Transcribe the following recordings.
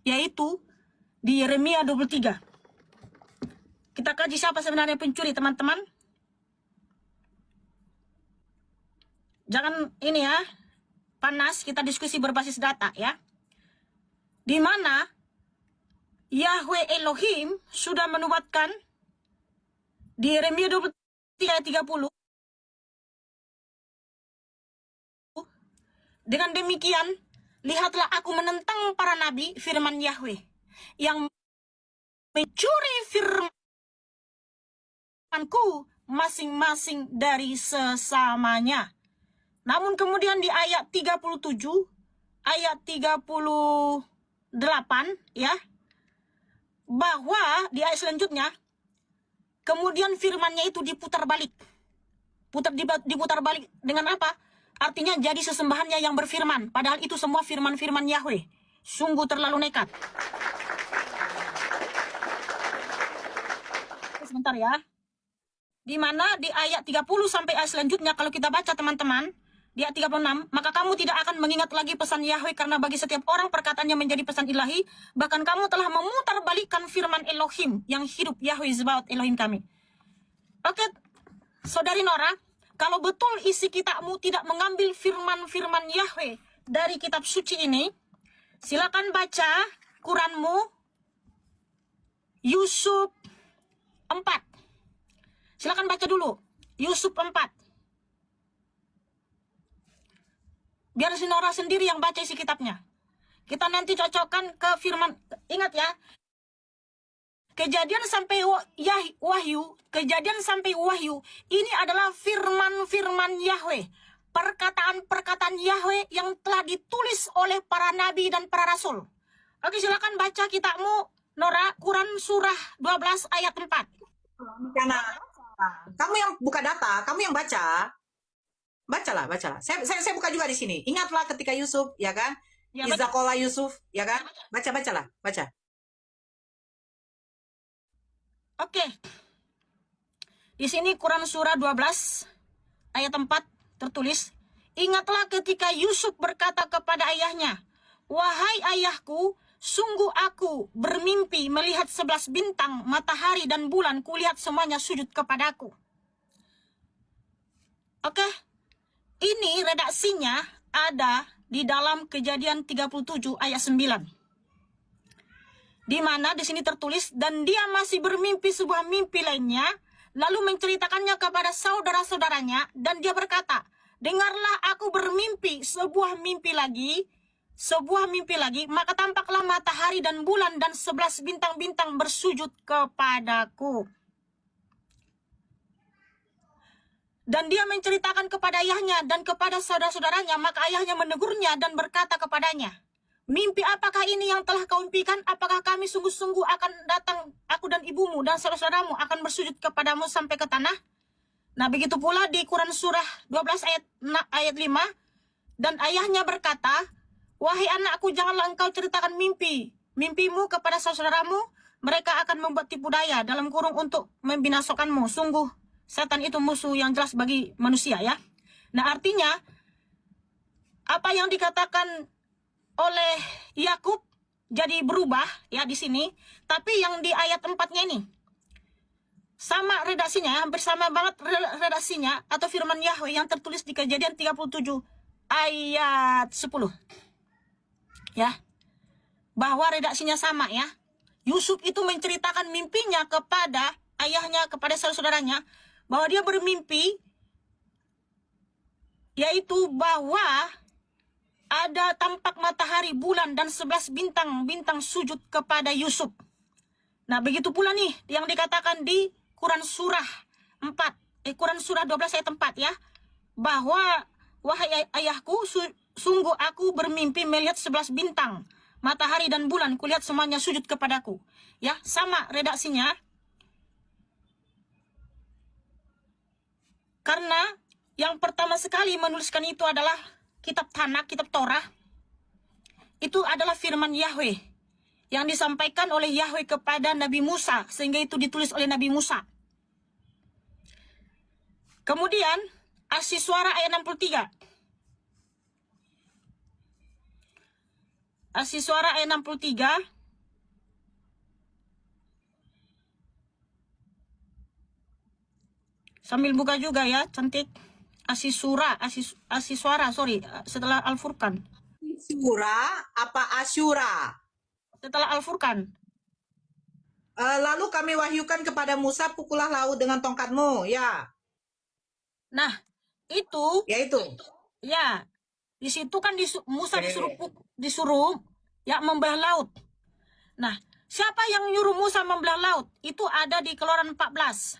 yaitu di Yeremia 23. Kita kaji siapa sebenarnya pencuri, teman-teman. Jangan ini ya, panas, kita diskusi berbasis data ya. Di mana Yahweh Elohim sudah menubuatkan di Yeremia 23 ayat 30. Dengan demikian, lihatlah aku menentang para nabi, firman Yahweh, yang mencuri firmanku masing-masing dari sesamanya. Namun kemudian di ayat 37, ayat 38 ya, bahwa di ayat selanjutnya, kemudian firmannya itu diputar balik. Diputar balik dengan apa? Artinya jadi sesembahannya yang berfirman. Padahal itu semua firman-firman Yahweh. Sungguh terlalu nekat. Sebentar ya. Di mana di ayat 30 sampai ayat selanjutnya, kalau kita baca teman-teman, di ayat 36, maka kamu tidak akan mengingat lagi pesan Yahweh, karena bagi setiap orang perkataannya menjadi pesan ilahi. Bahkan kamu telah memutarbalikkan firman Elohim yang hidup, Yahweh Zebaot Elohim kami. Oke, saudari Nora, kalau betul isi kitabmu tidak mengambil firman-firman Yahweh dari kitab suci ini, silakan baca Quranmu, Yusuf 4. Silakan baca dulu, Yusuf 4. Biar si Nora sendiri yang baca isi kitabnya. Kita nanti cocokkan ke firman. Ingat ya, Kejadian sampai Wahyu, Kejadian sampai Wahyu, ini adalah firman-firman Yahweh. Perkataan-perkataan Yahweh yang telah ditulis oleh para nabi dan para rasul. Oke, silakan baca kitabmu, Nora, Quran surah 12 ayat 4. Karena kamu yang buka data, kamu yang baca. Bacalah. Saya buka juga di sini. Ingatlah ketika Yusuf, ya kan? Ya, Izakola Yusuf, ya kan? Baca. Oke. Di sini Quran surah 12 ayat 4 tertulis, ingatlah ketika Yusuf berkata kepada ayahnya, wahai ayahku, sungguh aku bermimpi melihat 11 bintang, matahari dan bulan, kulihat semuanya sujud kepadaku. Oke. Ini redaksinya ada di dalam Kejadian 37 ayat 9. Di mana di sini tertulis, dan dia masih bermimpi sebuah mimpi lainnya, lalu menceritakannya kepada saudara-saudaranya, dan dia berkata, dengarlah aku bermimpi sebuah mimpi lagi, maka tampaklah matahari dan bulan dan 11 bintang-bintang bersujud kepadaku. Dan dia menceritakan kepada ayahnya dan kepada saudara-saudaranya, maka ayahnya menegurnya dan berkata kepadanya, mimpi apakah ini yang telah kau impikan? Apakah kami sungguh-sungguh akan datang, aku dan ibumu dan saudara-saudaramu akan bersujud kepadamu sampai ke tanah? Nah, begitu pula di Quran surah 12 ayat 5, dan ayahnya berkata, wahai anakku, janganlah engkau ceritakan mimpimu kepada saudaramu, mereka akan membuat tipu daya dalam kurung untuk membinasakanmu. Sungguh setan itu musuh yang jelas bagi manusia ya. Nah, artinya apa yang dikatakan oleh Yakub jadi berubah ya di sini, tapi yang di ayat 4-nya ini sama redaksinya, hampir sama banget redaksinya atau firman Yahweh yang tertulis di Kejadian 37 ayat 10. Ya. Bahwa redaksinya sama ya. Yusuf itu menceritakan mimpinya kepada ayahnya, kepada saudara-saudaranya, bahwa dia bermimpi, yaitu bahwa ada tampak matahari, bulan, dan 11 bintang sujud kepada Yusuf. Nah, begitu pula nih yang dikatakan di Quran surah 12 ayat 4 ya, bahwa wahai ayahku, sungguh aku bermimpi melihat 11 bintang, matahari dan bulan, kulihat semuanya sujud kepadaku. Ya, sama redaksinya. Karena yang pertama sekali menuliskan itu adalah kitab Tanakh, kitab Torah. Itu adalah firman Yahweh yang disampaikan oleh Yahweh kepada Nabi Musa, sehingga itu ditulis oleh Nabi Musa. Kemudian As-Siswara ayat 63. As-Siswara ayat 63. Sambil buka juga ya, cantik. Asiswara, sorry, setelah Al-Furqan. Asyura apa Asyura? Setelah Al-Furqan. Lalu kami wahyukan kepada Musa, pukullah laut dengan tongkatmu. Ya, Nah, itu ya itu. ya di situ kan Musa Oke. disuruh ya membelah laut. Nah, siapa yang nyuruh Musa membelah laut? Itu ada di Keluaran 14.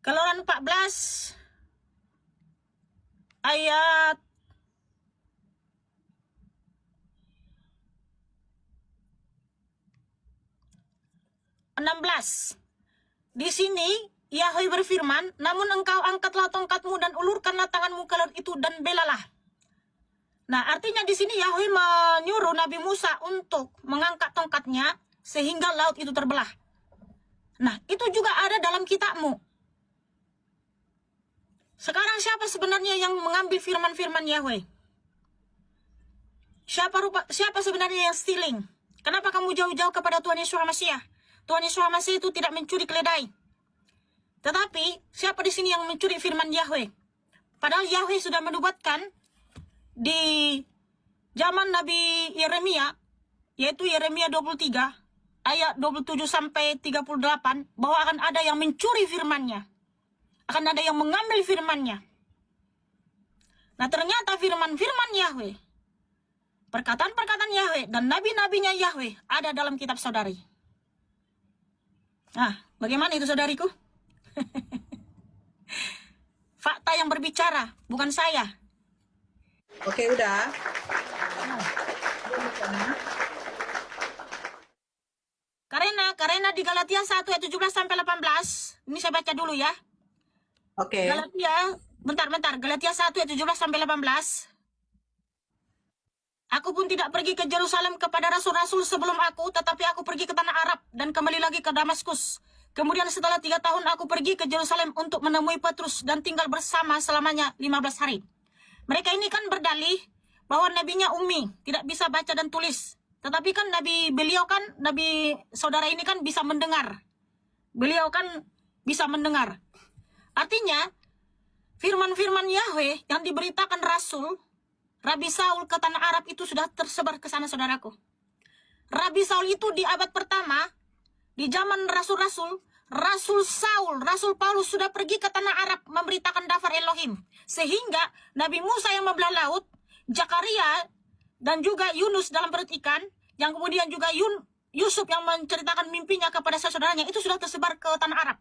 Keluaran 14 ayat 16. Di sini Yahweh berfirman, namun engkau angkatlah tongkatmu dan ulurkanlah tanganmu ke laut itu dan belalah. Nah, artinya di sini Yahweh menyuruh Nabi Musa untuk mengangkat tongkatnya sehingga laut itu terbelah. Nah, itu juga ada dalam kitabmu. Sekarang siapa sebenarnya yang mengambil firman-firman Yahweh? Siapa sebenarnya yang stealing? Kenapa kamu jauh-jauh kepada Tuhan Yesus Masih? Tuhan Yesus Masih itu tidak mencuri keledai. Tetapi siapa di sini yang mencuri firman Yahweh? Padahal Yahweh sudah menubuatkan di zaman Nabi Yeremia, yaitu Yeremia 23 ayat 27 sampai 38, bahwa akan ada yang mencuri firman-Nya. Akan ada yang mengambil firman-Nya. Nah, ternyata firman-firman Yahweh, perkataan-perkataan Yahweh dan nabi-nabinya Yahweh ada dalam kitab saudari. Nah, bagaimana itu saudariku? Fakta yang berbicara, bukan saya. Oke, udah. Karena di Galatia 1 ayat 17 sampai 18, ini saya baca dulu ya. Oke. Galatia, bentar. Galatia 1 ayat 17 sampai 18. Aku pun tidak pergi ke Yerusalem kepada rasul-rasul sebelum aku, tetapi aku pergi ke tanah Arab dan kembali lagi ke Damaskus. Kemudian setelah 3 tahun aku pergi ke Yerusalem untuk menemui Petrus dan tinggal bersama selamanya 15 hari. Mereka ini kan berdalih bahwa nabinya ummi, tidak bisa baca dan tulis. Tetapi kan nabi saudara ini kan bisa mendengar. Beliau kan bisa mendengar. Artinya, firman-firman Yahweh yang diberitakan Rasul Rabi Saul ke tanah Arab itu sudah tersebar ke sana, saudaraku. Rabi Saul itu di abad pertama, di zaman Rasul-Rasul, Rasul Paulus sudah pergi ke tanah Arab memberitakan daftar Elohim. Sehingga Nabi Musa yang membelah laut, Zakaria, dan juga Yunus dalam perut ikan, yang kemudian juga Yusuf yang menceritakan mimpinya kepada saudaranya, itu sudah tersebar ke tanah Arab.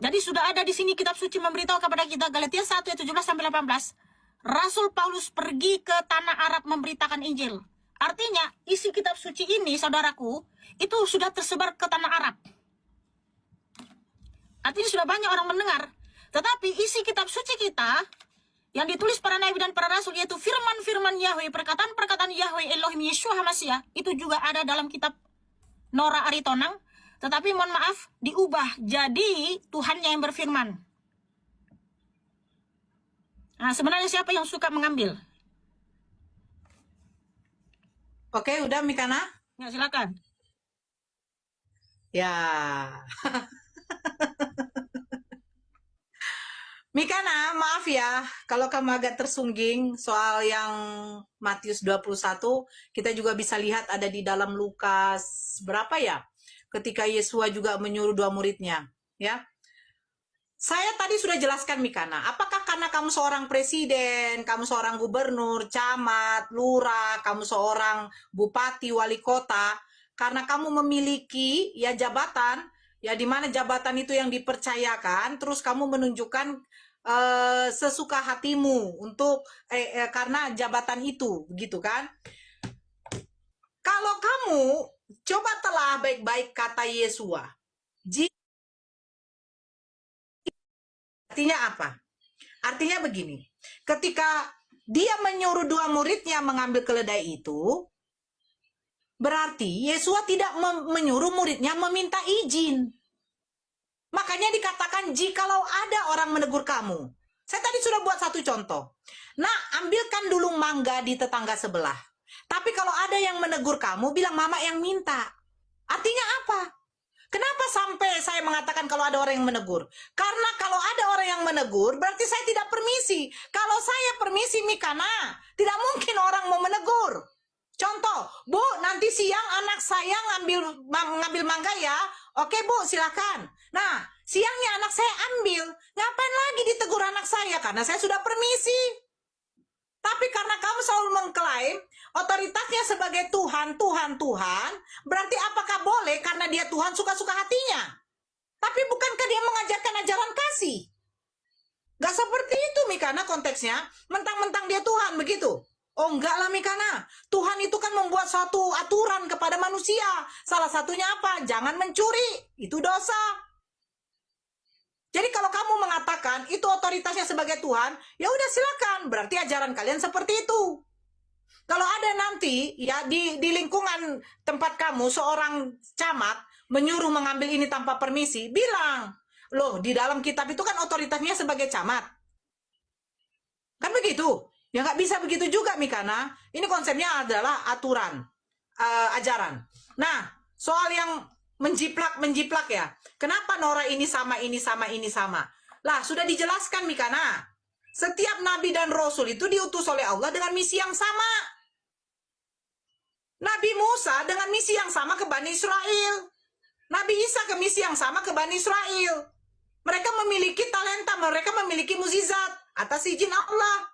Jadi sudah ada di sini kitab suci memberitahu kepada kita, Galatia 1 ayat 17 sampai 18. Rasul Paulus pergi ke tanah Arab memberitakan Injil. Artinya isi kitab suci ini, saudaraku, itu sudah tersebar ke tanah Arab. Artinya sudah banyak orang mendengar. Tetapi isi kitab suci kita yang ditulis para nabi dan para rasul, yaitu firman-firman Yahweh, perkataan-perkataan Yahweh Elohim Yeshua Hamasiah, itu juga ada dalam kitab Nora Aritonang. Tetapi mohon maaf, diubah jadi Tuhannya yang berfirman. Nah, sebenarnya siapa yang suka mengambil? Oke, udah Mikana? Ya, silakan. Ya. Mikana, maaf ya kalau kamu agak tersungging soal yang Matius 21, kita juga bisa lihat ada di dalam Lukas berapa ya? Ketika Yesua juga menyuruh 2 muridnya, ya. Saya tadi sudah jelaskan Mikana, apakah karena kamu seorang presiden, kamu seorang gubernur, camat, lurah, kamu seorang bupati, wali kota, karena kamu memiliki ya jabatan, ya di mana jabatan itu yang dipercayakan, terus kamu menunjukkan sesuka hatimu untuk karena jabatan itu, begitu kan? Kalau kamu coba telah baik-baik kata Yesua. Artinya apa? Artinya begini. Ketika dia menyuruh 2 muridnya mengambil keledai itu, berarti Yesua tidak menyuruh muridnya meminta izin. Makanya dikatakan jikalau ada orang menegur kamu. Saya tadi sudah buat satu contoh. Nah, ambilkan dulu mangga di tetangga sebelah. Tapi kalau ada yang menegur kamu, bilang mama yang minta. Artinya apa? Kenapa sampai saya mengatakan kalau ada orang yang menegur? Karena kalau ada orang yang menegur, berarti saya tidak permisi. Kalau saya permisi, Mikana, tidak mungkin orang mau menegur. Contoh, Bu, nanti siang anak saya ngambil mangga ya. Oke, Bu, silakan. Nah, siangnya anak saya ambil. Ngapain lagi ditegur anak saya? Karena saya sudah permisi. Tapi karena kamu selalu mengklaim otoritasnya sebagai Tuhan, berarti apakah boleh karena dia Tuhan suka-suka hatinya? Tapi bukankah dia mengajarkan ajaran kasih? Gak seperti itu, Mikana, konteksnya. Mentang-mentang dia Tuhan, begitu. Oh enggak lah, Mikana. Tuhan itu kan membuat suatu aturan kepada manusia. Salah satunya apa? Jangan mencuri. Itu dosa. Jadi kalau kamu mengatakan itu otoritasnya sebagai Tuhan, ya udah silakan. Berarti ajaran kalian seperti itu. Kalau ada nanti ya di lingkungan tempat kamu seorang camat menyuruh mengambil ini tanpa permisi, bilang, loh di dalam kitab itu kan otoritasnya sebagai camat. Kan begitu? Ya nggak bisa begitu juga, Mikana. Ini konsepnya adalah aturan, ajaran. Nah, soal yang menjiplak ya. Kenapa Nora ini sama, ini sama, ini sama? Lah, sudah dijelaskan, Mikana. Setiap nabi dan rasul itu diutus oleh Allah dengan misi yang sama. Nabi Musa dengan misi yang sama ke Bani Israel. Nabi Isa ke misi yang sama ke Bani Israel. Mereka memiliki talenta, mereka memiliki mukjizat atas izin Allah.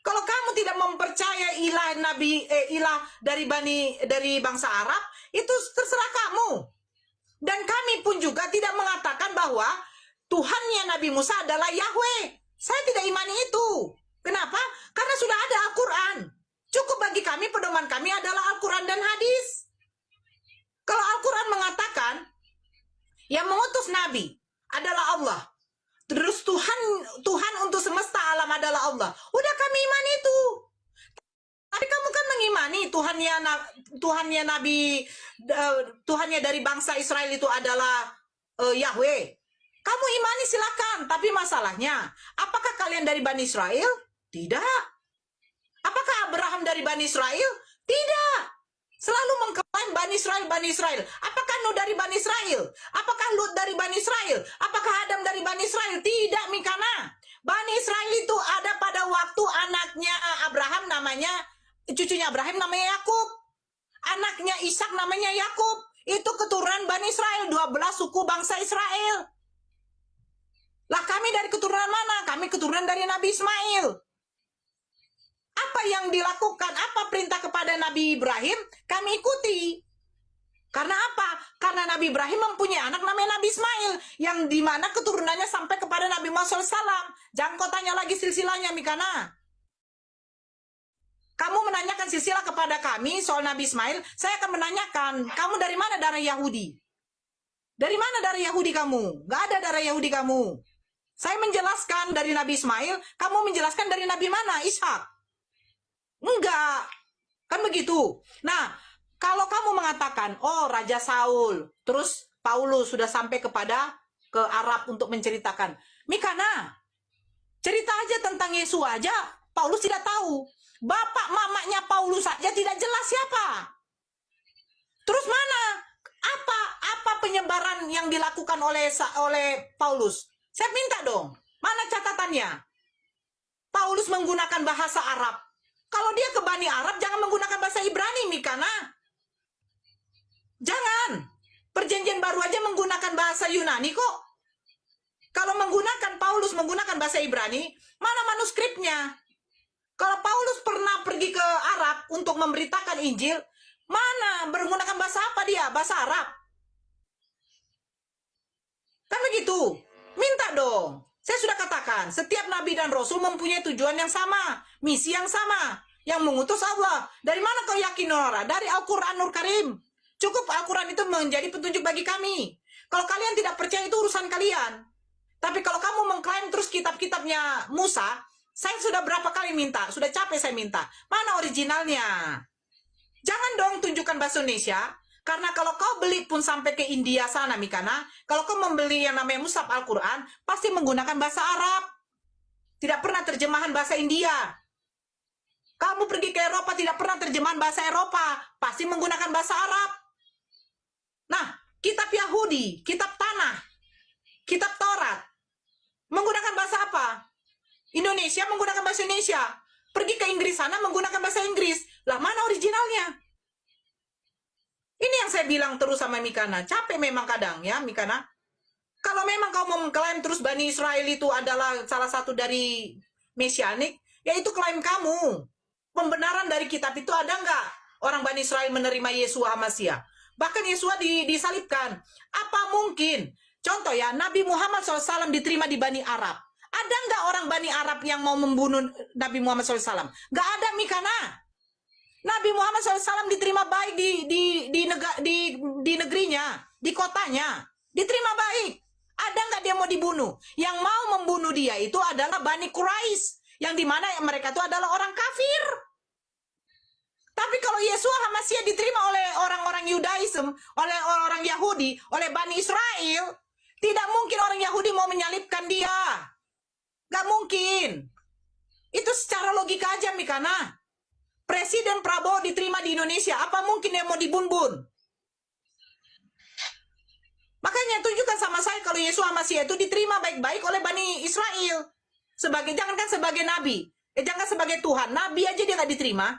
Kalau kamu tidak mempercaya ilah dari bangsa Arab, itu terserah kamu. Dan kami pun juga tidak mengatakan bahwa Tuhannya Nabi Musa adalah Yahweh. Saya tidak imani itu. Kenapa? Karena sudah ada Al-Quran. Cukup bagi kami, pedoman kami adalah Al-Quran dan hadis. Kalau Al-Quran mengatakan yang mengutus Nabi adalah Allah, terus Tuhan untuk semesta alam adalah Allah, udah kami imani itu. Tapi kamu kan mengimani Tuhannya dari bangsa Israel itu adalah Yahweh. Kamu imani silakan, tapi masalahnya, apakah kalian dari Bani Israel? Tidak. Apakah Abraham dari Bani Israel? Tidak. Selalu mengklaim Bani Israel. Apakah Nuh dari Bani Israel? Apakah Lut dari Bani Israel? Apakah Adam dari Bani Israel? Tidak, Mikana. Bani Israel itu ada pada waktu anaknya Abraham cucunya Abraham namanya Yakub. Anaknya Ishak namanya Yakub. Itu keturunan Bani Israel, 12 suku bangsa Israel. Lah kami dari keturunan mana? Kami keturunan dari Nabi Ismail. Apa yang dilakukan, apa perintah kepada Nabi Ibrahim, kami ikuti. Karena apa? Karena Nabi Ibrahim mempunyai anak namanya Nabi Ismail, yang dimana keturunannya sampai kepada Nabi Muhammad SAW. Jangan kau tanya lagi silsilahnya, Mikana. Kamu menanyakan silsilah kepada kami soal Nabi Ismail, saya akan menanyakan, kamu dari mana darah Yahudi? Dari mana darah Yahudi kamu? Gak ada darah Yahudi kamu. Saya menjelaskan dari Nabi Ismail, kamu menjelaskan dari Nabi mana? Ishak. Enggak. Kan begitu. Nah, kalau kamu mengatakan, oh Raja Saul, terus Paulus sudah sampai ke Arab untuk menceritakan. Mikana, cerita aja tentang Yesus aja, Paulus tidak tahu. Bapak mamanya Paulus saja tidak jelas siapa. Terus mana? Apa penyebaran yang dilakukan oleh Paulus? Saya minta dong, mana catatannya? Paulus menggunakan bahasa Arab. Kalau dia ke Bani Arab, jangan menggunakan bahasa Ibrani, Mikana. Jangan. Perjanjian baru aja menggunakan bahasa Yunani kok. Kalau Paulus menggunakan bahasa Ibrani, mana manuskripnya? Kalau Paulus pernah pergi ke Arab untuk memberitakan Injil, mana menggunakan bahasa apa dia? Bahasa Arab. Kan begitu. Minta dong. Saya sudah katakan, setiap nabi dan rasul mempunyai tujuan yang sama, misi yang sama, yang mengutus Allah. Dari mana kau yakin, Nora? Dari Al-Quranul Karim. Cukup Al-Quran itu menjadi petunjuk bagi kami. Kalau kalian tidak percaya, itu urusan kalian. Tapi kalau kamu mengklaim terus kitab-kitabnya Musa, saya sudah berapa kali minta, sudah capek saya minta. Mana originalnya? Jangan dong tunjukkan bahasa Indonesia. Karena kalau kau beli pun sampai ke India sana, Mikana, kalau kau membeli yang namanya Mushaf Al-Quran, pasti menggunakan bahasa Arab. Tidak pernah terjemahan bahasa India. Kamu pergi ke Eropa tidak pernah terjemahan bahasa Eropa, pasti menggunakan bahasa Arab. Nah, kitab Yahudi, kitab Tanah, kitab Taurat, menggunakan bahasa apa? Indonesia menggunakan bahasa Indonesia. Pergi ke Inggris sana menggunakan bahasa Inggris. Lah mana originalnya? Ini yang saya bilang terus sama Mikana. Capek memang kadang ya Mikana. Kalau memang kau mau mengklaim terus Bani Israel itu adalah salah satu dari mesianik, ya itu klaim kamu. Pembenaran dari kitab itu ada nggak? Orang Bani Israel menerima Yesua Hamasia. Bahkan Yesua disalibkan. Apa mungkin? Contoh ya, Nabi Muhammad SAW diterima di Bani Arab. Ada nggak orang Bani Arab yang mau membunuh Nabi Muhammad SAW? Nggak ada, Mikana. Nabi Muhammad SAW diterima baik di negerinya, di kotanya. Diterima baik. Ada nggak dia mau dibunuh? Yang mau membunuh dia itu adalah Bani Quraisy. Yang dimana mereka itu adalah orang kafir. Tapi kalau Yesua Hamasia diterima oleh orang-orang Yudaism, oleh orang Yahudi, oleh Bani Israel, tidak mungkin orang Yahudi mau menyalibkan dia. Gak mungkin. Itu secara logika aja, Mikana. Presiden Prabowo diterima di Indonesia, apa mungkin dia mau dibun-bun? Makanya tunjukkan sama saya kalau Yesua Hamasia itu diterima baik-baik oleh Bani Israel. Jangankan sebagai nabi, jangan sebagai Tuhan. Nabi aja dia nggak diterima.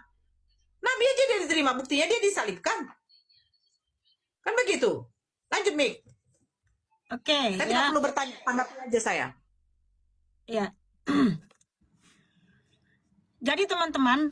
Nabi aja dia diterima, buktinya dia disalibkan. Kan begitu. Lanjut, Mik. Oke, Saya tidak perlu bertanya, tanggapi aja saya. Ya. Jadi teman-teman,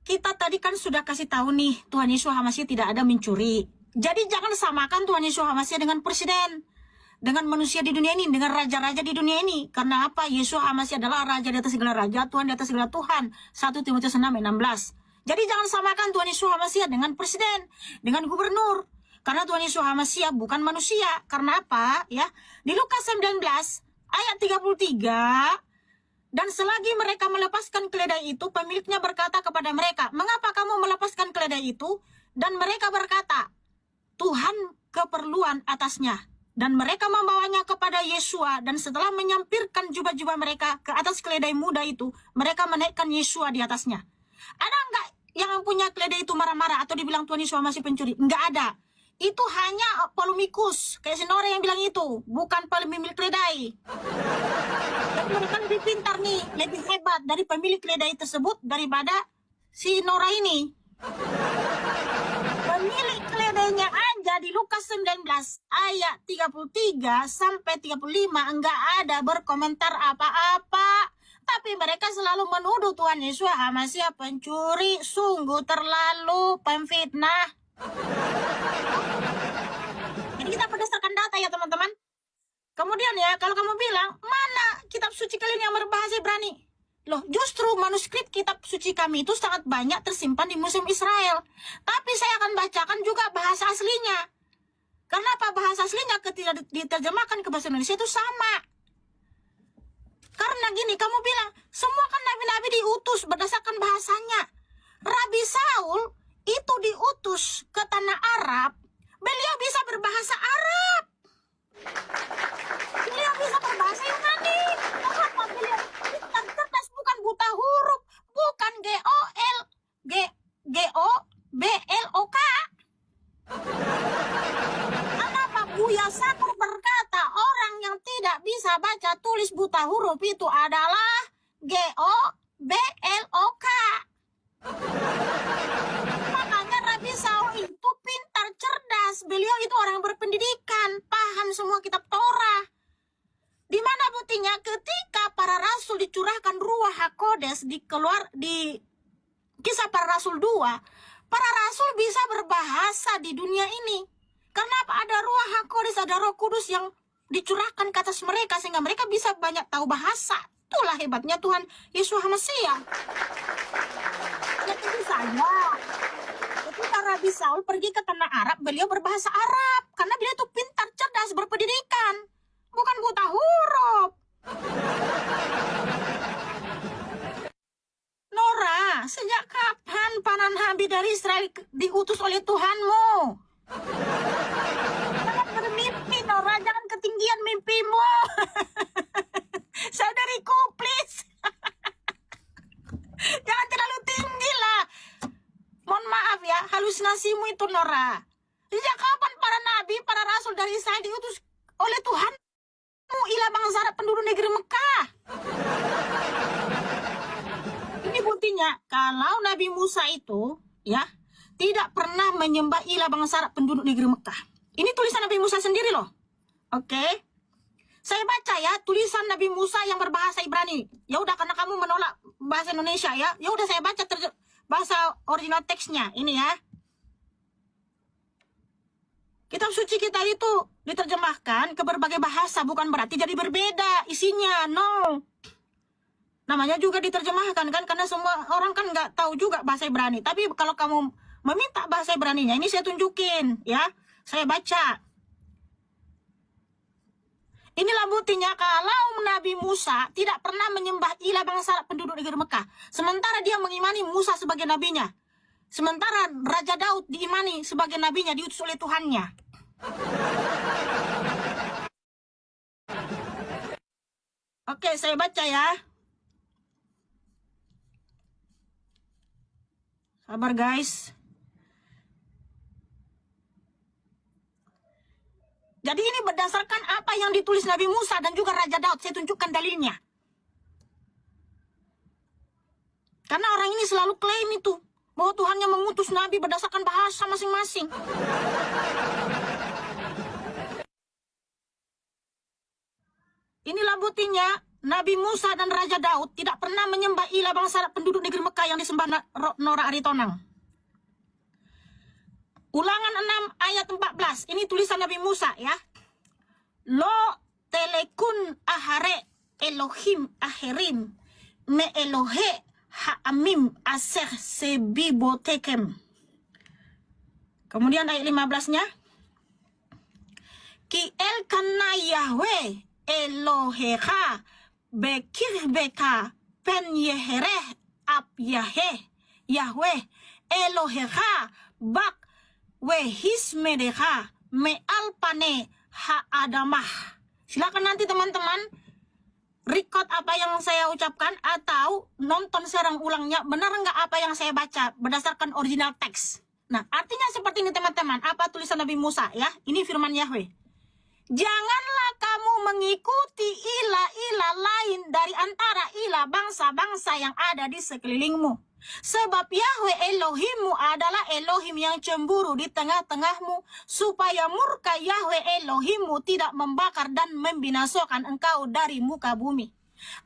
kita tadi kan sudah kasih tahu nih, Tuhan Yesus Hamasia tidak ada mencuri. Jadi jangan samakan Tuhan Yesus Hamasia dengan presiden, dengan manusia di dunia ini, dengan raja-raja di dunia ini. Karena apa? Yesus Hamasia adalah raja di atas segala raja, Tuhan di atas segala Tuhan. 1 Timotius 6:16. Jadi jangan samakan Tuhan Yesus Hamasia dengan presiden, dengan gubernur. Karena Tuhan Yesus Hamasia bukan manusia. Karena apa? Ya, di Lukas 19 ayat 33, dan selagi mereka melepaskan keledai itu, pemiliknya berkata kepada mereka, "Mengapa kamu melepaskan keledai itu?" Dan mereka berkata, "Tuhan keperluan atasnya." Dan mereka membawanya kepada Yesua, dan setelah menyampirkan jubah-jubah mereka ke atas keledai muda itu, mereka menaikkan Yesua di atasnya. Ada enggak yang punya keledai itu marah-marah atau dibilang Tuhan Yesus masih pencuri? Enggak ada. Itu hanya Ptolemeus, kayak si Nora yang bilang itu, bukan pemilik keledai. Dan mereka lebih pintar nih, lebih hebat dari pemilik keledai tersebut daripada si Nora ini. Pemilik keledainya aja di Lukas 19 ayat 33 sampai 35 enggak ada berkomentar apa-apa. Tapi mereka selalu menuduh Tuhan Yesus Hamasia pencuri, sungguh terlalu pemfitnah. Jadi kita berdasarkan data ya teman-teman. Kemudian ya, kalau kamu bilang, mana kitab suci kalian yang berbahasa Ibrani? Loh, justru manuskrip kitab suci kami itu sangat banyak tersimpan di Museum Israel. Tapi saya akan bacakan juga bahasa aslinya. Karena apa? Bahasa aslinya ketika diterjemahkan ke bahasa Indonesia itu sama. Karena gini, kamu bilang, semua kan nabi-nabi diutus berdasarkan bahasanya. Rabi Saul itu diutus ke tanah Arab, beliau bisa berbahasa Arab. Beliau bisa berbahasa Yunani. Kenapa beliau pintar cerdas, bukan buta huruf, bukan GOBLOK. Kenapa Buya Sakur berkata orang yang tidak bisa baca tulis buta huruf itu adalah GOBLOK? Makanya Rabi Saul itu pintar, cerdas. Beliau itu orang berpendidikan, paham semua kitab Torah. Di mana buktinya? Ketika para rasul dicurahkan Ruach HaKodes di Kisah Para Rasul 2, para rasul bisa berbahasa di dunia ini. Karena apa? Ada Ruach HaKodes, ada Roh Kudus yang dicurahkan ke atas mereka sehingga mereka bisa banyak tahu bahasa. Itulah hebatnya Tuhan Yesus Hamasia. Ya tentu saja, ketika Rabi Saul pergi ke tanah Arab, beliau berbahasa Arab karena beliau itu pintar, cerdas, berpendidikan, bukan buta huruf. Nora, sejak kapan para nabi dari Israel diutus oleh Tuhanmu? Jangan bermimpi, Nora, jangan ketinggian mimpimu. Saudariku, please. Jangan terlalu tinggi. halusinasimu itu, Nora? Sejak kapan para nabi, para rasul dari Israel diutus oleh Tuhan ila bangsa Arab penduduk negeri Mekah? Ini buktinya kalau Nabi Musa itu ya tidak pernah menyembah ilah bangsa Arab penduduk negeri Mekah. Ini tulisan Nabi Musa sendiri loh. Oke. Saya baca ya tulisan Nabi Musa yang berbahasa Ibrani. Ya udah, karena kamu menolak bahasa Indonesia ya. Ya udah, saya baca bahasa original teksnya ini ya. Kitab suci kita itu diterjemahkan ke berbagai bahasa, bukan berarti jadi berbeda isinya. No. Namanya juga diterjemahkan kan, karena semua orang kan nggak tahu juga bahasa Ibrani. Tapi kalau kamu meminta bahasa Ibraninya, ini saya tunjukin ya. Saya baca. Inilah buktinya kalau Nabi Musa tidak pernah menyembah ilah bangsa penduduk negeri Mekah. Sementara dia mengimani Musa sebagai nabinya. Sementara Raja Daud diimani sebagai nabinya, diutus oleh Tuhannya. Oke, saya baca ya. Sabar guys. Jadi ini berdasarkan apa yang ditulis Nabi Musa dan juga Raja Daud. Saya tunjukkan dalilnya. Karena orang ini selalu klaim itu, bahwa Tuhannya mengutus Nabi berdasarkan bahasa masing-masing. Inilah buktinya, Nabi Musa dan Raja Daud tidak pernah menyembah ilah bangsa penduduk negeri Mekah yang disembah Nora Aritonang. Ulangan 6 ayat 14. Ini tulisan Nabi Musa ya. Lo telekun ahare Elohim aherim me Elohe ha'amim aser sebibotekem. Kemudian ayat 15-nya. Ki elkana Yahweh Elohecha bekirbeka pen yehereh ap Yaheh Yahweh Elohecha bak wehismedecha me alpane ha-adamah. Silakan nanti teman-teman record apa yang saya ucapkan atau nonton serang ulangnya, benar nggak apa yang saya baca berdasarkan original teks. Nah, artinya seperti ini teman-teman, apa tulisan Nabi Musa ya, ini firman Yahweh. Janganlah kamu mengikuti ilah-ilah lain dari antara ilah bangsa-bangsa yang ada di sekelilingmu. Sebab Yahweh Elohimmu adalah Elohim yang cemburu di tengah-tengahmu, supaya murka Yahweh Elohimmu tidak membakar dan membinasakan engkau dari muka bumi.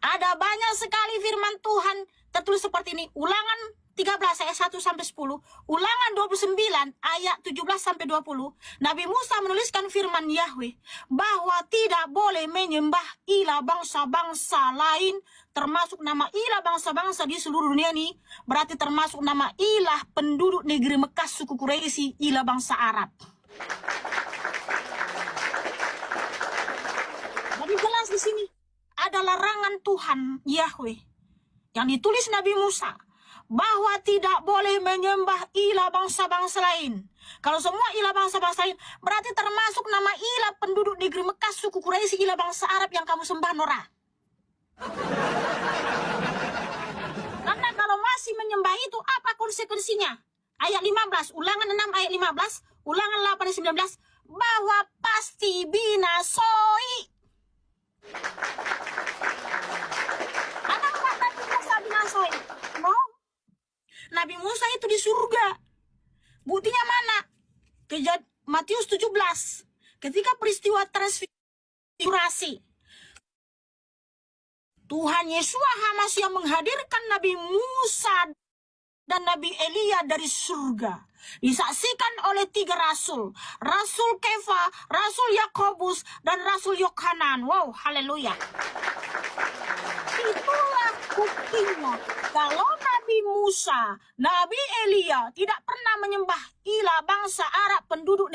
Ada banyak sekali firman Tuhan tertulis seperti ini. Ulangan 13 ayat 1 sampai 10, Ulangan 29 ayat 17 sampai 20. Nabi Musa menuliskan firman Yahweh bahwa tidak boleh menyembah ilah bangsa-bangsa lain, termasuk nama ilah bangsa-bangsa di seluruh dunia ini, berarti termasuk nama ilah penduduk negeri Mekah suku Quraisy, ilah bangsa Arab. Jadi jelas di sini ada larangan Tuhan Yahweh yang ditulis Nabi Musa bahwa tidak boleh menyembah ilah bangsa-bangsa lain. Kalau semua ilah bangsa-bangsa lain, berarti termasuk nama ilah penduduk negeri Mekah suku Quraisy, ilah bangsa Arab yang kamu sembah, Nora. Karena kalau masih menyembah itu, apa konsekuensinya? Ayat 15, Ulangan 6 ayat 15, Ulangan 8 ayat 19, bahwa pasti binasoi. Ada nggak Nabi Musa binasoi? No. Nabi Musa itu di surga. Buktinya mana? Matius 17. Ketika peristiwa transfigurasi, Tuhan Yesus HaMashiach yang menghadirkan Nabi Musa dan Nabi Elia dari surga. Disaksikan oleh 3 rasul. Rasul Kefa, Rasul Yakobus, dan Rasul Yohanan. Wow, haleluya. Itulah buktinya. Kalau Nabi Musa, Nabi Elia tidak pernah menyembah ilah bangsa Arab penduduk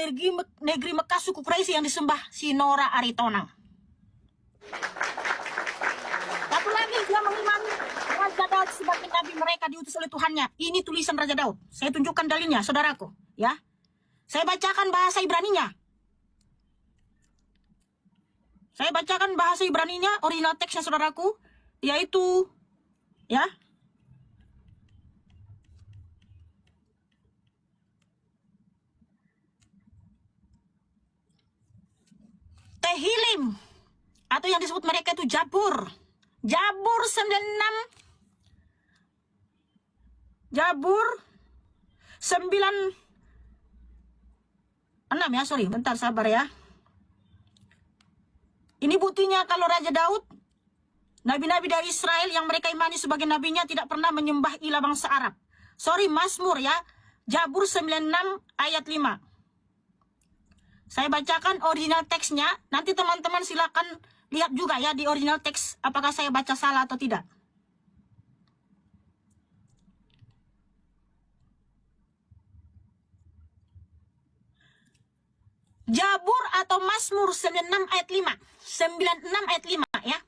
negeri Mekah suku Quraisy yang disembah si Nora Aritonang. Satu lagi, dia mengimani Raja Daud sebagai nabi mereka diutus oleh Tuhannya. Ini tulisan Raja Daud. Saya tunjukkan dalilnya, saudaraku. Ya, saya bacakan bahasa Ibraninya. Saya bacakan bahasa Ibraninya, original teksnya, saudaraku, yaitu, ya. yaitu Jabur. Jabur 96. Jabur 96 ya, sorry, bentar sabar ya. Ini buktinya kalau Raja Daud, nabi-nabi dari Israel yang mereka imani sebagai nabinya tidak pernah menyembah ilah bangsa Arab. Sorry, Mazmur ya. Jabur 96 ayat 5. Saya bacakan original teksnya. Nanti teman-teman silakan lihat juga ya di original teks apakah saya baca salah atau tidak. Jabur atau Mazmur 96 ayat 5. 96 ayat 5 ya.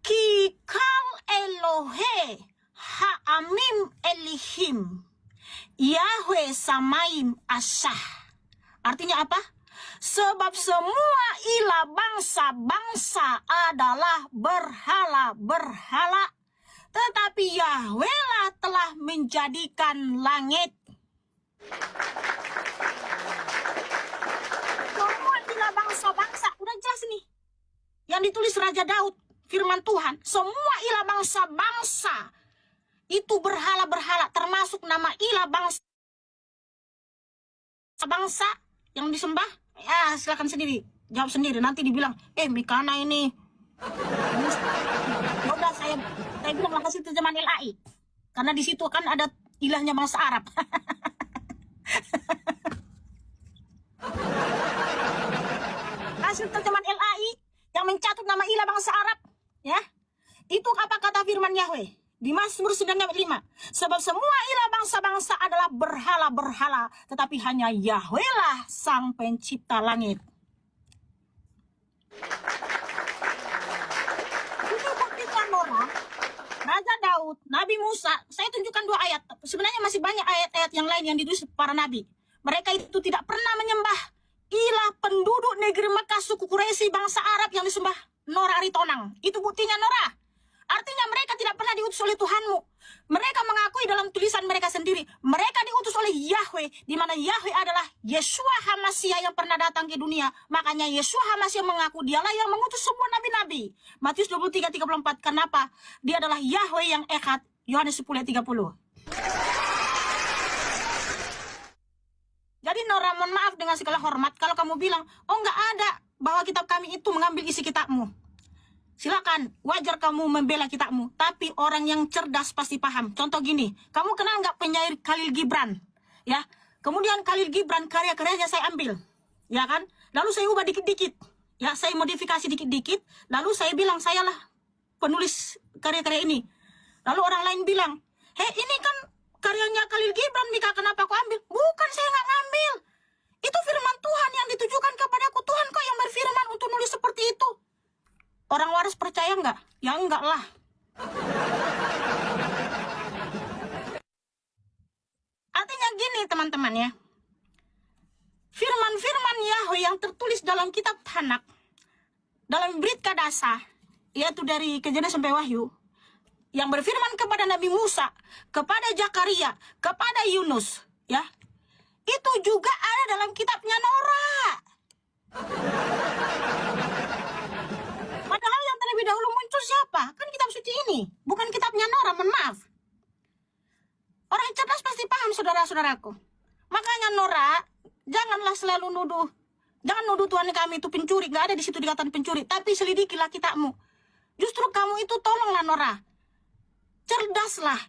Kikal Elohe Ha'amim Elihim Yahweh Samaim Asah. Artinya apa? Sebab semua ilah bangsa-bangsa adalah berhala-berhala, tetapi Yahweh lah telah menjadikan langit. Semua ilah bangsa-bangsa, udah jelas nih. Yang ditulis Raja Daud, firman Tuhan, semua ilah bangsa-bangsa itu berhala-berhala, termasuk nama ilah bangsa yang disembah. Ya silakan sendiri, jawab sendiri, nanti dibilang Mikana ini. Ya udah saya bilang lah kasih terjemahan LAI, karena di situ kan ada ilahnya bangsa Arab. Hasil terjemahan LAI yang mencatut nama ilah bangsa Arab ya. Itu apa kata firman Yahweh di Mazmur 95. Sebab semua ilah bangsa-bangsa adalah berhala-berhala, tetapi hanya Yahweh lah sang pencipta langit. Itu buktikan Nora, Raja Daud, Nabi Musa. Saya tunjukkan 2 ayat. Sebenarnya masih banyak ayat-ayat yang lain yang ditulis para nabi. Mereka itu tidak pernah menyembah ilah penduduk negeri Mekah, suku Quraisy, bangsa Arab yang disembah Nora Aritonang. Itu buktinya Nora. Artinya mereka tidak pernah diutus oleh Tuhanmu. Mereka mengakui dalam tulisan mereka sendiri, mereka diutus oleh Yahweh, di mana Yahweh adalah Yeshua HaMasiah yang pernah datang ke dunia. Makanya Yeshua HaMasiah mengaku dialah yang mengutus semua nabi-nabi. Matius 23:34. Kenapa? Dia adalah Yahweh yang Echad. Yohanes 10:30. Jadi Nora, mohon maaf dengan segala hormat kalau kamu bilang, oh nggak ada bahwa kitab kami itu mengambil isi kitabmu. Silakan, wajar kamu membela kitabmu, tapi orang yang cerdas pasti paham. Contoh gini, kamu kenal nggak penyair Khalil Gibran? Ya, kemudian Khalil Gibran karya-karyanya saya ambil, ya kan? Lalu saya ubah dikit-dikit, ya saya modifikasi dikit-dikit. Lalu saya bilang sayalah penulis karya-karya ini. Lalu orang lain bilang, ini kan karyanya Khalil Gibran, Mika, kenapa aku ambil? Bukan, saya nggak ngambil. Itu firman Tuhan yang ditujukan kepadaku. Tuhan kok yang berfirman untuk nulis seperti itu. Orang waras percaya nggak? Ya enggak lah. Artinya gini teman-teman ya. Firman-firman Yahweh yang tertulis dalam kitab Tanak, dalam Brit Kadasa, yaitu dari Kejadian sampai Wahyu, yang berfirman kepada Nabi Musa, kepada Zakaria, kepada Yunus, ya, itu juga ada dalam kitabnya Nora. Padahal yang terlebih dahulu muncul siapa? Kan kitab suci ini, bukan kitabnya Nora, mohon maaf. Orang cerdas pasti paham, saudara-saudaraku. Makanya Nora, janganlah selalu nuduh. Jangan nuduh Tuhan kami itu pencuri, gak ada di situ dikatakan pencuri. Tapi selidikilah kitabmu. Justru kamu itu tolonglah Nora. Cerdaslah.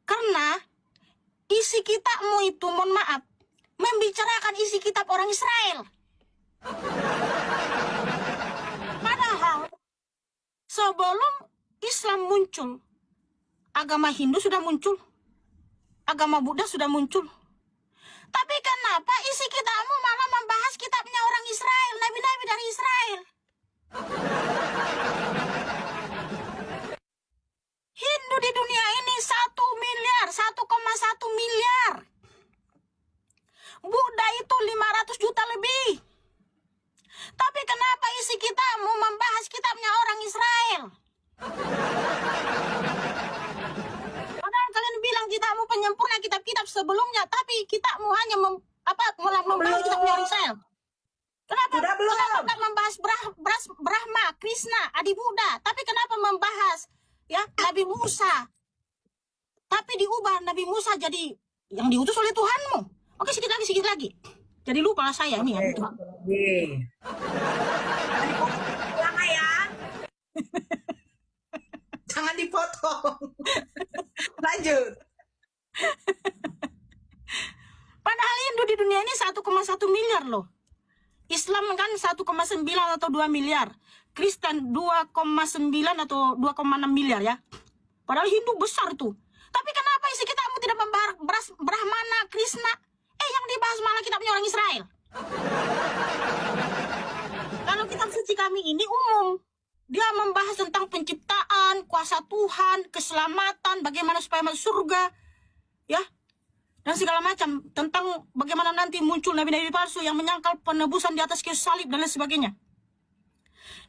Karena isi kitabmu itu, mohon maaf, membicarakan isi kitab orang Israel. Padahal sebelum Islam muncul, agama Hindu sudah muncul, agama Buddha sudah muncul. Tapi kenapa isi kitabmu malah membahas kitabnya orang Israel, nabi-nabi dari Israel? Hindu di dunia ini 1 miliar, 1,1 miliar. Buddha itu 500 juta lebih. Tapi kenapa isi kitabmu membahas kitabnya orang Israel? Padahal kalian bilang kitabmu penyempurna kitab-kitab sebelumnya, tapi kitabmu hanya membahas kitabnya orang Israel. Kenapa Udah belum? nggak membahas Brahma, Krishna, Adi Buddha, tapi kenapa membahas ya Nabi Musa? Tapi diubah Nabi Musa jadi yang diutus oleh Tuhanmu. Oke, sedikit lagi. Jadi lupa lah saya ini ya. Lama ya. Jangan dipotong. Lanjut. Padahal Hindu di dunia ini 1,1 miliar loh. Islam kan 1,9 atau 2 miliar. Kristen 2,9 atau 2,6 miliar ya. Padahal Hindu besar tuh. Tapi kenapa isi kitabmu tidak membahas Brahmana, Krishna? Yang dibahas malah kitabnya orang Israel. Kalau kitab suci kami ini umum. Dia membahas tentang penciptaan, kuasa Tuhan, keselamatan, bagaimana supaya masuk surga. Ya, dan segala macam. Tentang bagaimana nanti muncul nabi-nabi palsu yang menyangkal penebusan di atas kayu salib dan lain sebagainya.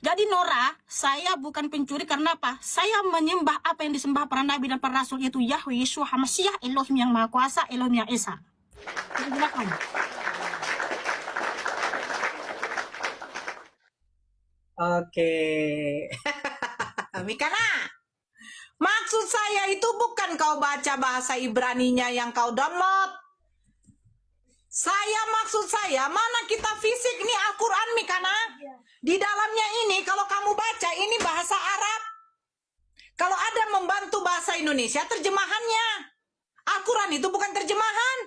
Jadi Nora, saya bukan pencuri karena apa? Saya menyembah apa yang disembah para nabi dan para rasul, yaitu Yahweh, Yeshua, HaMashiach, Elohim yang Maha Kuasa, Elohim yang Esa. Silakan. Oke. Mikana, maksud saya itu bukan kau baca bahasa Ibraninya yang kau download. Maksud saya, mana kitab fisik ini Al-Quran, Mikana? Di dalamnya ini, kalau kamu baca, ini bahasa Arab. Kalau ada membantu bahasa Indonesia, terjemahannya. Al-Quran itu bukan terjemahan.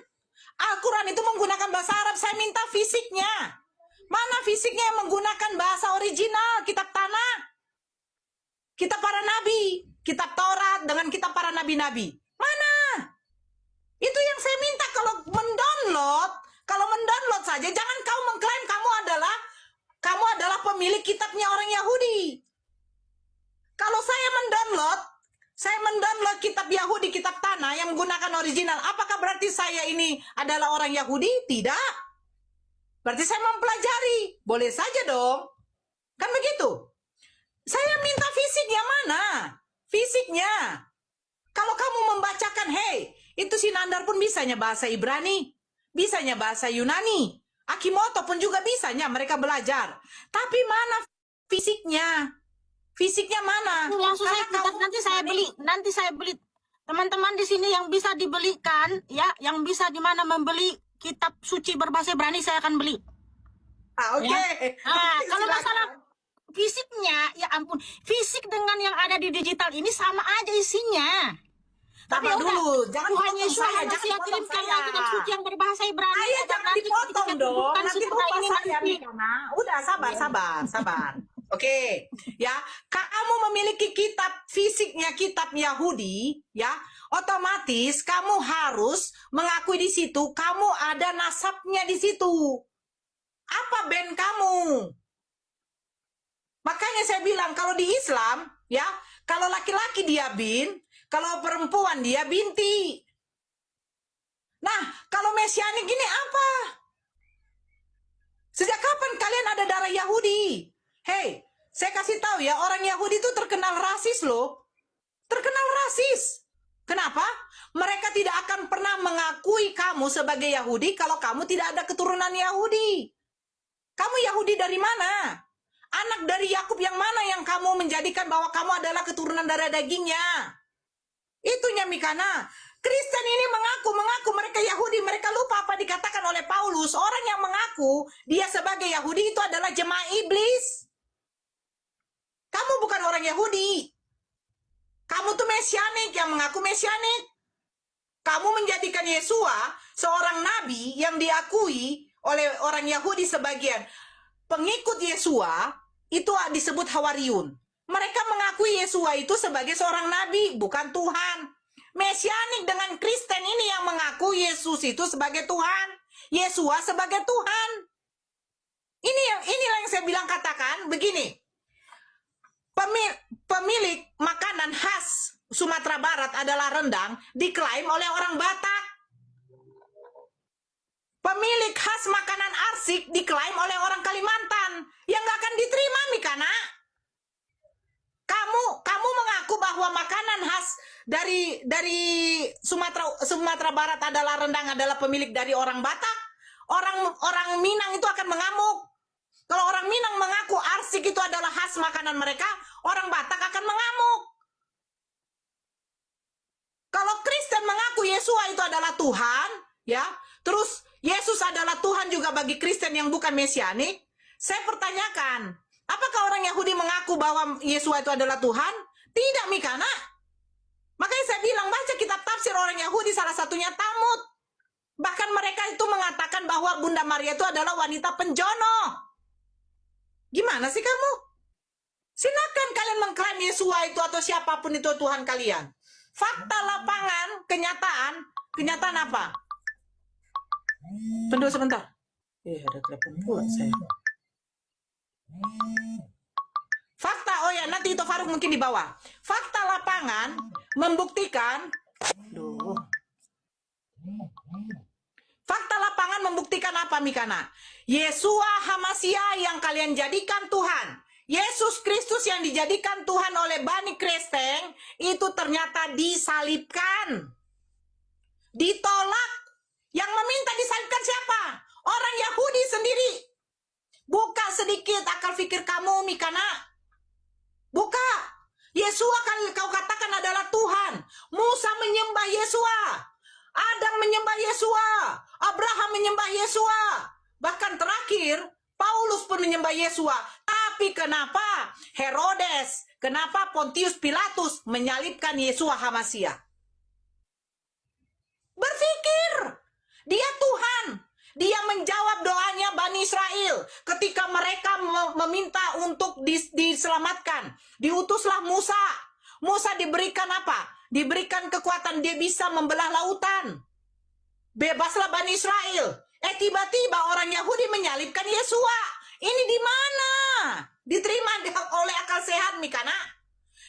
Al-Quran itu menggunakan bahasa Arab. Saya minta fisiknya. Mana fisiknya yang menggunakan bahasa original, kitab tanah? Kitab para nabi, kitab Taurat dengan kitab para nabi-nabi. Mana? Itu yang saya minta kalau mendownload saja, jangan kau mengklaim kamu adalah pemilik kitabnya orang Yahudi. Kalau saya mendownload kitab Yahudi, kitab tanah yang menggunakan original, apakah berarti saya ini adalah orang Yahudi? Tidak. Berarti saya mempelajari. Boleh saja dong. Kan begitu. Saya minta fisiknya mana? Fisiknya. Kalau kamu membacakan, hey, itu Sinandar pun bisanya bahasa Ibrani. Bisanya bahasa Yunani. Akimoto pun juga bisanya, mereka belajar. Tapi mana fisiknya? Fisiknya mana? Langsung nanti saya beli. Teman-teman di sini yang bisa dibelikan, ya, yang bisa di mana membeli kitab suci berbahasa Ibrani, saya akan beli. Oke. Ya? Kalau masalah fisiknya, ya ampun, fisik dengan yang ada di digital ini sama aja isinya. Tapi dulu, jangan Tuhan potong Yesus saya, masih jangan potong kirimkan saya. kitab suci yang berbahasa Ibrani. Ayo jangan dipotong dong, nanti lupa saya Mikana. Udah sabar. Oke, ya, kamu memiliki kitab fisiknya, kitab Yahudi, ya, otomatis kamu harus mengakui di situ, kamu ada nasabnya di situ. Apa band kamu? Makanya saya bilang, kalau di Islam, ya, kalau laki-laki dia bin, kalau perempuan dia binti. Nah, kalau mesianik ini apa? Sejak kapan kalian ada darah Yahudi? Hei, saya kasih tahu ya, orang Yahudi itu terkenal rasis loh. Terkenal rasis. Kenapa? Mereka tidak akan pernah mengakui kamu sebagai Yahudi kalau kamu tidak ada keturunan Yahudi. Kamu Yahudi dari mana? Anak dari Yakub yang mana yang kamu menjadikan bahwa kamu adalah keturunan darah dagingnya? Itunya Mikana. Kristen ini mengaku mereka Yahudi, mereka lupa apa dikatakan oleh Paulus. Orang yang mengaku dia sebagai Yahudi itu adalah jemaah iblis. Kamu bukan orang Yahudi. Kamu tuh mesianik yang mengaku mesianik. Kamu menjadikan Yesua seorang nabi yang diakui oleh orang Yahudi sebagian. Pengikut Yesua itu disebut Hawariun. Mereka mengakui Yesua itu sebagai seorang nabi, bukan Tuhan. Mesianik dengan Kristen ini yang mengaku Yesus itu sebagai Tuhan, Yesua sebagai Tuhan. Inilah yang saya bilang, katakan begini. Pemilik makanan khas Sumatera Barat adalah rendang, diklaim oleh orang Batak. Pemilik khas makanan arsik diklaim oleh orang Kalimantan. Yang nggak akan diterima, Mikana. Kamu mengaku bahwa makanan khas dari Sumatera Barat adalah rendang, adalah pemilik dari orang Batak. Orang Minang itu akan mengamuk. Kalau orang Minang mengaku arsik itu adalah khas makanan mereka, orang Batak akan mengamuk. Kalau Kristen mengaku Yesua itu adalah Tuhan, ya, terus Yesus adalah Tuhan juga bagi Kristen yang bukan mesianik, saya pertanyakan, apakah orang Yahudi mengaku bahwa Yesua itu adalah Tuhan? Tidak, Mikana. Makanya saya bilang, baca kitab tafsir orang Yahudi, salah satunya Talmud. Bahkan mereka itu mengatakan bahwa Bunda Maria itu adalah wanita penjono. Gimana sih kamu? Silakan kalian mengklaim Yesua itu atau siapapun itu Tuhan kalian. Fakta lapangan, kenyataan apa? Tunggu sebentar. Ada telepon pula saya. Fakta, oh ya, nanti itu Faruk mungkin di bawah. Fakta lapangan membuktikan, fakta lapangan membuktikan apa, Mikana? Yesua Hamasia yang kalian jadikan Tuhan, Yesus Kristus yang dijadikan Tuhan oleh Bani Kristeng, itu ternyata disalibkan. Ditolak. Yang meminta disalibkan siapa? Orang Yahudi sendiri. Buka sedikit akal fikir kamu, Mikana. Buka. Yesua kau katakan adalah Tuhan. Musa menyembah Yesua. Adam menyembah Yesua. Abraham menyembah Yesua. Bahkan terakhir, Paulus pun menyembah Yesua. Tapi kenapa Herodes, kenapa Pontius Pilatus menyalibkan Yesua Hamasia? Berpikir, dia Tuhan. Dia menjawab doanya Bani Israel ketika mereka meminta untuk diselamatkan. Diutuslah Musa. Musa diberikan apa? Diberikan kekuatan, dia bisa membelah lautan. Bebaslah Bani Israel. Tiba-tiba orang Yahudi menyalibkan Yesua. Ini di mana? Diterima oleh akal sehat, Mikana.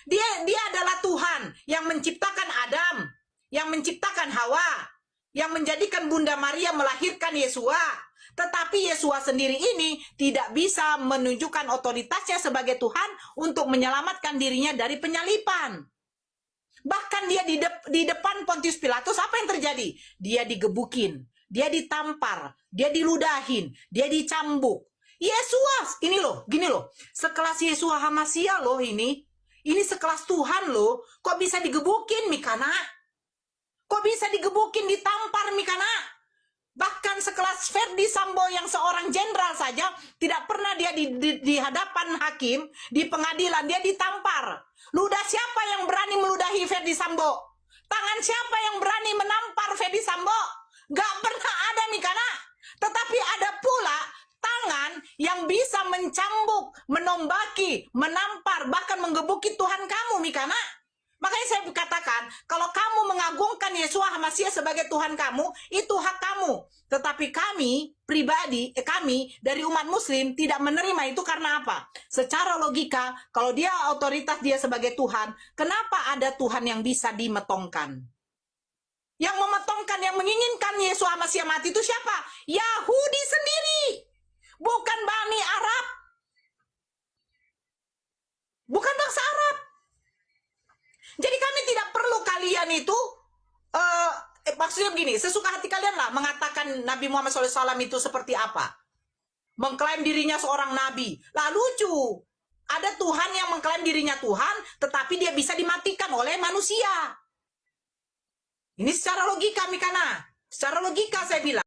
Dia adalah Tuhan yang menciptakan Adam, yang menciptakan Hawa, yang menjadikan Bunda Maria melahirkan Yesua. Tetapi Yesua sendiri ini tidak bisa menunjukkan otoritasnya sebagai Tuhan untuk menyelamatkan dirinya dari penyalipan. Bahkan dia di depan Pontius Pilatus, apa yang terjadi? Dia digebukin, dia ditampar, dia diludahin, dia dicambuk. Yesua, ini loh, gini loh, sekelas Yesua Hamasia loh ini sekelas Tuhan loh, kok bisa digebukin, Mikana? Kok bisa digebukin, ditampar, Mikana? Bahkan sekelas Ferdi Sambo yang seorang jenderal saja, tidak pernah dia di hadapan hakim, di pengadilan, dia ditampar. Ludah siapa yang berani meludahi Ferdi Sambo? Tangan siapa yang berani menampar Ferdi Sambo? Gak pernah ada, Mikana. Tetapi ada pula tangan yang bisa mencambuk, menombaki, menampar, bahkan menggebuki Tuhan kamu, Mikana. Makanya saya katakan, kalau kamu mengagungkan Yesua Hamasia sebagai Tuhan kamu, itu hak kamu. Tetapi kami, pribadi, kami dari umat muslim tidak menerima itu karena apa? Secara logika, kalau dia otoritas dia sebagai Tuhan, kenapa ada Tuhan yang bisa dimetongkan? Yang memetongkan, yang menginginkan Yesua Hamasia mati itu siapa? Yahudi sendiri. Bukan Bani Arab. Bukan bangsa Arab. Jadi kami tidak perlu kalian itu, maksudnya begini, sesuka hati kalian lah mengatakan Nabi Muhammad SAW itu seperti apa. Mengklaim dirinya seorang Nabi. Lah lucu, ada Tuhan yang mengklaim dirinya Tuhan, tetapi dia bisa dimatikan oleh manusia. Ini secara logika, Mikana. Secara logika saya bilang.